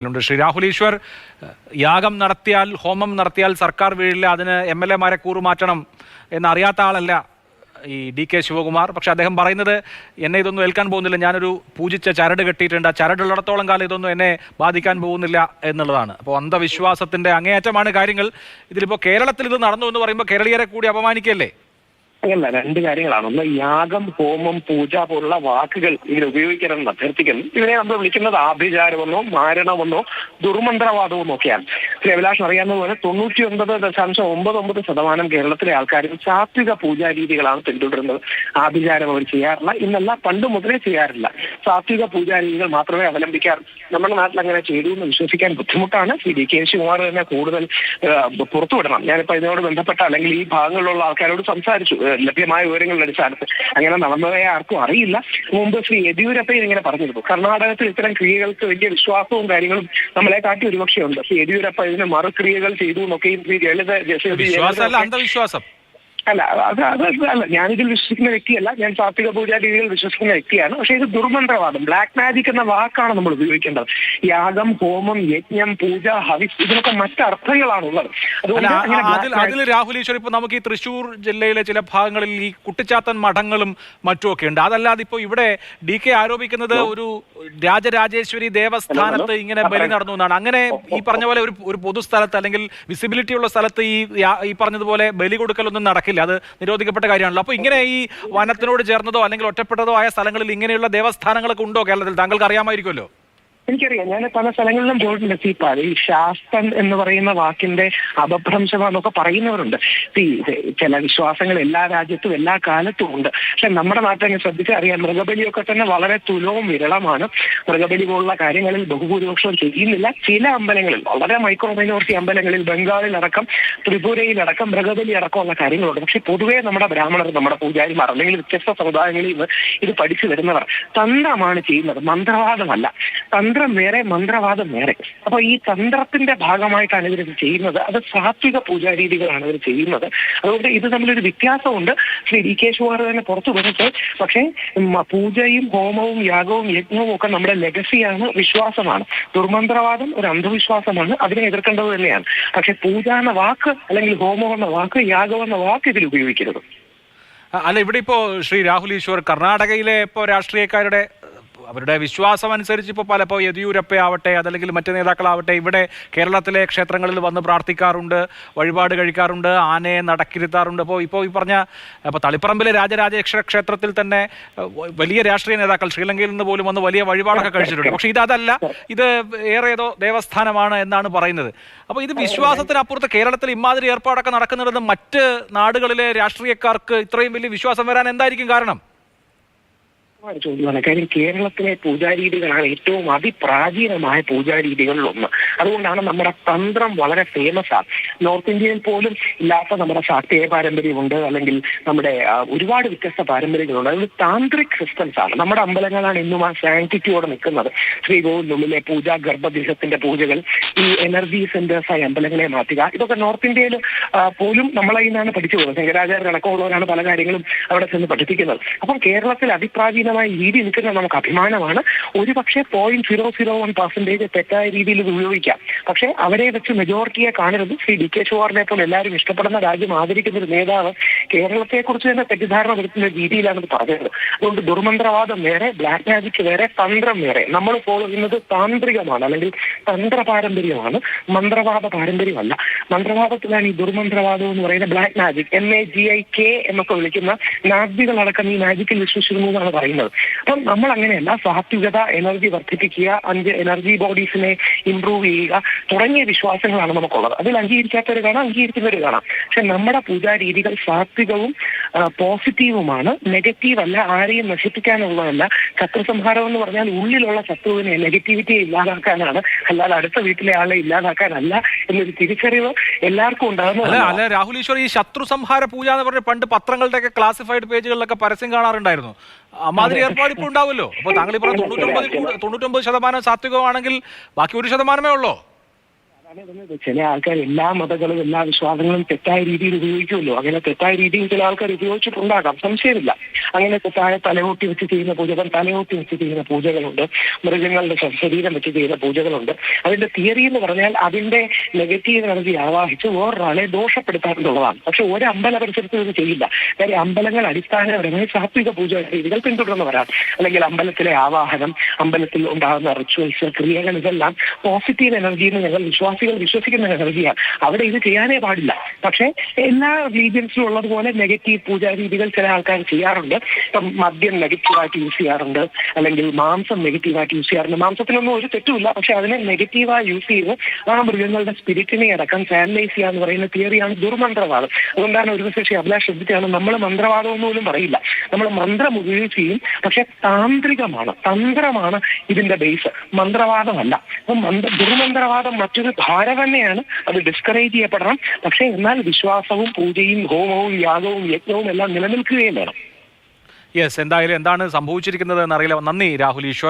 ശ്രീ രാഹുൽ ഈശ്വർ, യാഗം നടത്തിയാൽ, ഹോമം നടത്തിയാൽ സർക്കാർ വീഴില്ല, അതിന് MLA-മാരെ കൂറുമാറ്റണം എന്നറിയാത്ത ആളല്ല ഈ DK ശിവകുമാർ. പക്ഷെ അദ്ദേഹം പറയുന്നത് എന്നെ ഇതൊന്നും ഏൽക്കാൻ പോകുന്നില്ല, ഞാനൊരു പൂജിച്ച ചരട് കെട്ടിയിട്ടുണ്ട്, ആ ചരടുള്ളിടത്തോളം കാലം ഇതൊന്നും എന്നെ ബാധിക്കാൻ പോകുന്നില്ല എന്നുള്ളതാണ്. അപ്പോൾ അന്ധവിശ്വാസത്തിൻ്റെ അങ്ങേയറ്റമാണ് കാര്യങ്ങൾ. ഇതിലിപ്പോൾ കേരളത്തിൽ ഇത് നടന്നു എന്ന് പറയുമ്പോൾ കേരളീയരെ കൂടി അപമാനിക്കല്ലേ? അങ്ങനല്ല, രണ്ട് കാര്യങ്ങളാണ്. ഒന്ന്, യാഗം, ഹോമം, പൂജ പോലുള്ള വാക്കുകൾ ഇതിൽ ഉപയോഗിക്കണമെന്ന് അഭ്യർത്ഥിക്കുന്നു. ഇതിനെ നമ്മൾ വിളിക്കുന്നത് ആഭിചാരമെന്നോ മാരണമെന്നോ ദുർമന്ത്രവാദമെന്നോ ഒക്കെയാണ്. ശ്രീ അഭിലാഷ് അറിയാവുന്നതുപോലെ 99.99% കേരളത്തിലെ ആൾക്കാരും സാത്വിക പൂജാ രീതികളാണ് പിന്തുടരുന്നത്. ആഭിചാരം അവർ ചെയ്യാറില്ല, ഇന്നല്ല പണ്ട് മുതലേ ചെയ്യാറില്ല. സാത്വിക പൂജാ രീതികൾ മാത്രമേ അവലംബിക്കാറ്. നമ്മുടെ നാട്ടിൽ അങ്ങനെ ചെയ്തു എന്ന് വിശ്വസിക്കാൻ ബുദ്ധിമുട്ടാണ്. ശ്രീ DK ശിവകുമാർ തന്നെ കൂടുതൽ പുറത്തുവിടണം. ഞാനിപ്പോൾ ഇതിനോട് ബന്ധപ്പെട്ട അല്ലെങ്കിൽ ഈ ഭാഗങ്ങളിലുള്ള ആൾക്കാരോട് സംസാരിച്ചു, ലഭ്യമായ വിവരങ്ങളുടെ അടിസ്ഥാനത്തിൽ. അങ്ങനെ നടന്നതായ ആർക്കും അറിയില്ല. മുമ്പ് ശ്രീ യെദ്യൂരപ്പയും ഇങ്ങനെ പറഞ്ഞിരുന്നു. കർണാടകത്തിൽ ഇത്തരം ക്രിയകൾക്ക് വലിയ വിശ്വാസവും കാര്യങ്ങളും നമ്മളെ കാട്ടി ഒരുപക്ഷെ ഉണ്ട്. ശ്രീ യെദ്യൂരപ്പ ഇതിന് മറുക്രിയകൾ ചെയ്തു എന്നൊക്കെയും ശ്രീ അന്ധവിശ്വാസം അല്ല, അതല്ല, ഞാനിതിൽ വിശ്വസിക്കുന്ന വ്യക്തിയല്ല. ഞാൻ സാത്വിക പൂജാ രീതികൾ വിശ്വസിക്കുന്ന വ്യക്തിയാണ്. പക്ഷേ ഇത് ദുർമന്ത്രവാദം, ബ്ലാക്ക് മാജിക് എന്ന വാക്കാണ് നമ്മൾ ഉപയോഗിക്കേണ്ടത്. യാഗം, ഹോമം, യജ്ഞം, പൂജ, ഹവിസ്, ഇതിനൊക്കെ മറ്റർത്ഥങ്ങളാണുള്ളത്. അതിൽ രാഹുൽ ഈശ്വർ, ഇപ്പൊ നമുക്ക് ഈ തൃശ്ശൂർ ജില്ലയിലെ ചില ഭാഗങ്ങളിൽ ഈ കുട്ടിച്ചാത്തൻ മഠങ്ങളും മറ്റുമൊക്കെ ഉണ്ട്. അതല്ലാതെ ഇപ്പൊ ഇവിടെ DK ആരോപിക്കുന്നത് ഒരു രാജരാജേശ്വരി ദേവസ്ഥാനത്ത് ഇങ്ങനെ ബലി നടന്നു എന്നാണ്. അങ്ങനെ ഈ പറഞ്ഞ പോലെ ഒരു പൊതുസ്ഥലത്ത് അല്ലെങ്കിൽ വിസിബിലിറ്റി ഉള്ള സ്ഥലത്ത് ഈ പറഞ്ഞതുപോലെ ബലി കൊടുക്കലൊന്നും നടക്കില്ല, അത് നിരോധിക്കപ്പെട്ട കാര്യമാണല്ലോ. അപ്പൊ ഇങ്ങനെ ഈ വനത്തിനോട് ചേർന്നതോ അല്ലെങ്കിൽ ഒറ്റപ്പെട്ടതോ ആയ സ്ഥലങ്ങളിൽ ഇങ്ങനെയുള്ള ദേവസ്ഥാനങ്ങളൊക്കെ ഉണ്ടോ കേരളത്തിൽ? താങ്കൾക്ക് അറിയാമായിരിക്കുമല്ലോ. എനിക്കറിയാം, ഞാൻ പല സ്ഥലങ്ങളിലും പോയിട്ടുണ്ട്. ഈ ശാസ്ത്രൻ എന്ന് പറയുന്ന വാക്കിന്റെ അപഭ്രംശമെന്നൊക്കെ പറയുന്നവരുണ്ട്. ചില വിശ്വാസങ്ങൾ എല്ലാ രാജ്യത്തും എല്ലാ കാലത്തും ഉണ്ട്. പക്ഷെ നമ്മുടെ നാട്ടിൽ ശ്രദ്ധിച്ചാൽ അറിയാം, മൃഗബലിയൊക്കെ തന്നെ വളരെ തുലവും വിരളമാണ്. മൃഗബലി പോലുള്ള കാര്യങ്ങളിൽ ബഹുഭൂരിപക്ഷം ചെയ്യുന്നില്ല. ചില അമ്പലങ്ങളിൽ, വളരെ മൈക്രോ മൈനോറിറ്റി അമ്പലങ്ങളിൽ, ബംഗാളിലടക്കം ത്രിപുരയിലടക്കം മൃഗബലി അടക്കമുള്ള കാര്യങ്ങളുണ്ട്. പക്ഷെ പൊതുവേ നമ്മുടെ ബ്രാഹ്മണർ, നമ്മുടെ പൂജാരിമാർ അല്ലെങ്കിൽ വ്യത്യസ്ത സമുദായങ്ങളിൽ നിന്ന് ഇത് പഠിച്ചു വരുന്നവർ തന്ത്രമാണ് ചെയ്യുന്നത്, മന്ത്രവാദമല്ല. തന്ത്രം വേറെ, മന്ത്രവാദം വേറെ. അപ്പൊ ഈ തന്ത്രത്തിന്റെ ഭാഗമായിട്ടാണ് ഇവരിത് ചെയ്യുന്നത്. അത് സാത്വിക പൂജാ രീതികളാണ് ഇവർ ചെയ്യുന്നത്. അതുകൊണ്ട് ഇത് തമ്മിലൊരു വ്യത്യാസമുണ്ട്. ശ്രീ DK ശിവകുമാർ തന്നെ പുറത്തു വരട്ടെ. പക്ഷേ പൂജയും ഹോമവും യാഗവും യജ്ഞവും ഒക്കെ നമ്മുടെ ലെഗസിയാണ്, വിശ്വാസമാണ്. ദുർമന്ത്രവാദം ഒരു അന്ധവിശ്വാസമാണ്, അതിനെ എതിർക്കേണ്ടത് തന്നെയാണ്. പക്ഷെ പൂജ എന്ന വാക്ക് അല്ലെങ്കിൽ ഹോമം എന്ന വാക്ക്, യാഗം എന്ന വാക്ക് ഇതിൽ ഉപയോഗിക്കരുത്. അല്ല, ഇവിടെ ഇപ്പോ ശ്രീ രാഹുൽ ഈശ്വർ, കർണാടകയിലെ ഇപ്പോൾ രാഷ്ട്രീയക്കാരുടെ അവരുടെ വിശ്വാസം അനുസരിച്ച് ഇപ്പോൾ യെദ്യൂരപ്പ ആവട്ടെ, അതല്ലെങ്കിൽ മറ്റ് നേതാക്കളാവട്ടെ, ഇവിടെ കേരളത്തിലെ ക്ഷേത്രങ്ങളിൽ വന്ന് പ്രാർത്ഥിക്കാറുണ്ട്, വഴിപാട് കഴിക്കാറുണ്ട്, ആനയെ നടക്കിരുത്താറുണ്ട്. ഇപ്പോൾ ഈ പറഞ്ഞ തളിപ്പറമ്പിലെ രാജരാജേശ്വര ക്ഷേത്രത്തിൽ തന്നെ വലിയ രാഷ്ട്രീയ നേതാക്കൾ ശ്രീലങ്കയിൽ നിന്ന് പോലും വന്ന് വലിയ വഴിപാടൊക്കെ കഴിച്ചിട്ടുണ്ട്. പക്ഷേ ഇതല്ല, ഇത് ഏതോ ദേവസ്ഥാനമാണ് എന്നാണ് പറയുന്നത്. അപ്പോൾ ഇത് വിശ്വാസത്തിനപ്പുറത്ത് കേരളത്തിൽ ഇമാതിരി ഏർപ്പാടൊക്കെ നടക്കുന്നുണ്ടെന്ന് മറ്റ് നാടുകളിലെ രാഷ്ട്രീയക്കാർക്ക് ഇത്രയും വലിയ വിശ്വാസം വരാൻ എന്തായിരിക്കും കാരണം? ചോദ്യമാണ്. കാര്യം കേരളത്തിലെ പൂജാരീതികളാണ് ഏറ്റവും അതിപ്രാചീനമായ പൂജാരീതികളിലൊന്ന്. അതുകൊണ്ടാണ് നമ്മുടെ തന്ത്രം വളരെ ഫേമസ് ആണ്. നോർത്ത് ഇന്ത്യയിൽ പോലും ഇല്ലാത്ത നമ്മുടെ ശാക്തേയ പാരമ്പര്യമുണ്ട്, അല്ലെങ്കിൽ നമ്മുടെ ഒരുപാട് വ്യത്യസ്ത പാരമ്പര്യങ്ങളുണ്ട്. അത് താന്ത്രിക് സിസ്റ്റംസ് ആണ്. നമ്മുടെ അമ്പലങ്ങളാണ് ഇന്നും ആ സാങ്ക്ടിറ്റിയോടെ നിൽക്കുന്നത്. ശ്രീകോവിലിനുള്ളിലെ പൂജ, ഗർഭഗൃഹത്തിന്റെ പൂജകൾ, ഈ എനർജി സെന്റേഴ്സായി അമ്പലങ്ങളെ മാറ്റുക, ഇതൊക്കെ നോർത്ത് ഇന്ത്യയിൽ പോലും നമ്മളെ നിന്നാണ് പഠിച്ചു പോകുന്നത്. ശങ്കരാചാര്യ അടക്കമുള്ളവരാണ് പല കാര്യങ്ങളും അവിടെ ചെന്ന് പഠിപ്പിക്കുന്നത്. അപ്പം കേരളത്തിൽ അതിപ്രാചീന രീതി നിൽക്കുന്നത് നമുക്ക് അഭിമാനമാണ്. ഒരു പക്ഷേ 0.001% തെറ്റായ രീതിയിൽ ഇത് ഉപയോഗിക്കാം. പക്ഷെ അവരെ വെച്ച് മെജോറിറ്റിയെ കാണരുത്. ശ്രീ DK ശിവകുമാറിനെ പോലെ എല്ലാവരും ഇഷ്ടപ്പെടുന്ന, രാജ്യം ആദരിക്കുന്ന ഒരു നേതാവ് കേരളത്തെ കുറിച്ച് തന്നെ തെറ്റിദ്ധാരണ വരുത്തുന്ന രീതിയിലാണ് ഇത് പറഞ്ഞത്. അതുകൊണ്ട് ദുർമന്ത്രവാദം വേറെ, ബ്ലാക്ക് മാജിക് വേറെ, തന്ത്രം വേറെ. നമ്മൾ ഫോളോ ചെയ്യുന്നത് താന്ത്രികമാണ്, അല്ലെങ്കിൽ തന്ത്ര പാരമ്പര്യമാണ്, മന്ത്രവാദ പാരമ്പര്യമല്ല. മന്ത്രവാദത്തിലാണ് ഈ ദുർമന്ത്രവാദം എന്ന് പറയുന്ന ബ്ലാക്ക് മാജിക്, MAGIK എന്നൊക്കെ വിളിക്കുന്ന നാഗ്ദികളടക്കം ഈ മാജിക്കിൽ വിശ്വസിക്കുന്നു എന്നാണ് പറയുന്നത്. അപ്പം നമ്മൾ അങ്ങനെയല്ല. സാത്വികത, എനർജി വർദ്ധിപ്പിക്കുക, 5 എനർജി ബോഡീസിനെ ഇംപ്രൂവ് ചെയ്യുക തുടങ്ങിയ വിശ്വാസങ്ങളാണ് നമുക്കുള്ളത്. അതിൽ അംഗീകരിക്കാത്തവർ കാണാം, അംഗീകരിക്കുന്നവർ കാണാം. പക്ഷെ നമ്മുടെ പൂജാ രീതികൾ സാത്വികവും പോസിറ്റീവുമാണ്, നെഗറ്റീവ് അല്ല, ആരെയും നശിപ്പിക്കാനുള്ളതല്ല. ശത്രുസംഹാരം എന്ന് പറഞ്ഞാൽ ഉള്ളിലുള്ള ശത്രുവിനെ, നെഗറ്റിവിറ്റിയെ ഇല്ലാതാക്കാനാണ്, അല്ലാതെ അടുത്ത വീട്ടിലെ ആളെ ഇല്ലാതാക്കാനല്ല എന്നൊരു തിരിച്ചറിവ് എല്ലാവർക്കും ഉണ്ടാകുന്നത്. അല്ല രാഹുൽ ഈശ്വർ, ഈ ശത്രു സംഹാര പൂജ എന്ന് പറഞ്ഞ പണ്ട് പത്രങ്ങളുടെയൊക്കെ ക്ലാസിഫൈഡ് പേജുകളിലൊക്കെ പരസ്യം കാണാറുണ്ടായിരുന്നു. അമാതിരി ഏർപ്പാട് ഇപ്പോൾ ഉണ്ടാവുമല്ലോ. അപ്പോൾ താങ്കൾ ഈ പറഞ്ഞ 99% സാത്വികമാണെങ്കിൽ ബാക്കി 1% ഉള്ളോ? ചില ആൾക്കാർ എല്ലാ മതങ്ങളും എല്ലാ വിശ്വാസങ്ങളും തെറ്റായ രീതിയിൽ ഉപയോഗിക്കുമല്ലോ. അങ്ങനെ തെറ്റായ രീതിയിൽ ചില ആൾക്കാർ ഉപയോഗിച്ചിട്ടുണ്ടാകാം, സംശയമില്ല. അങ്ങനെ തെറ്റായ തലയോട്ടി വെച്ച് ചെയ്യുന്ന പൂജകൾ, തലയോട്ടി വെച്ച് ചെയ്യുന്ന പൂജകളുണ്ട്, മൃഗങ്ങളുടെ ശരീരം വെച്ച് ചെയ്യുന്ന പൂജകളുണ്ട്. അതിന്റെ തിയറി എന്ന് പറഞ്ഞാൽ അതിന്റെ നെഗറ്റീവ് എനർജി ആവാഹിച്ച് വേറൊരാളെ ദോഷപ്പെടുത്താറുള്ളതാണ്. പക്ഷെ ഒരു അമ്പല പരിസരത്തും ഇത് ചെയ്യില്ല. കാര്യം അമ്പലങ്ങൾ അടിസ്ഥാനപരമായി സാത്വിക പൂജ രീതികൾ പിന്തുടർന്നവരാണ്. അല്ലെങ്കിൽ അമ്പലത്തിലെ ആവാഹനം, അമ്പലത്തിൽ ഉണ്ടാകുന്ന റിച്വൽസ്, ക്രിയകൾ, ഇതെല്ലാം പോസിറ്റീവ് എനർജി എന്ന് ഞങ്ങൾ വിശ്വസിക്കുന്ന എനർജിയാണ്. അവിടെ ഇത് ചെയ്യാനേ പാടില്ല. പക്ഷെ എല്ലാ റിലീജിയൻസിലും ഉള്ളതുപോലെ നെഗറ്റീവ് പൂജാ രീതികൾ ചില ആൾക്കാർ ചെയ്യാറുണ്ട്. ഇപ്പം മദ്യം നെഗറ്റീവായിട്ട് യൂസ് ചെയ്യാറുണ്ട്, അല്ലെങ്കിൽ മാംസം നെഗറ്റീവായിട്ട് യൂസ് ചെയ്യാറുണ്ട്. മാംസത്തിനൊന്നും ഒരു തെറ്റുമില്ല, പക്ഷെ അതിനെ നെഗറ്റീവായി യൂസ് ചെയ്ത് ആ മൃഗങ്ങളുടെ സ്പിരിറ്റിനെ അടക്കം ചാനലൈസ് ചെയ്യുക എന്ന് പറയുന്ന തിയറിയാണ് ദുർമന്ത്രവാദം. അതുകൊണ്ടാണ് ഒരു പക്ഷേ അഭിലാഷ് ശ്രദ്ധിച്ചാണ്, നമ്മൾ മന്ത്രവാദം ഒന്നും പറയില്ല, നമ്മൾ മന്ത്രം ഉപയോഗിച്ച് ചെയ്യും. പക്ഷെ താന്ത്രികമാണ്, തന്ത്രമാണ് ഇതിന്റെ ബേസ്, മന്ത്രവാദമല്ല. അപ്പം ദുർമന്ത്രവാദം മറ്റൊരു ധാര തന്നെയാണ്, അത് ഡിസ്കറേജ് ചെയ്യപ്പെടണം. പക്ഷെ എന്നാൽ വിശ്വാസവും പൂജയും ഹോമവും യാഗവും യജ്ഞവും എല്ലാം നിലനിൽക്കുകയും വേണം. യെസ്, എന്തായാലും എന്താണ് സംഭവിച്ചിരിക്കുന്നത് എന്നറിയില്ല. നന്ദി രാഹുൽ ഈശ്വർ.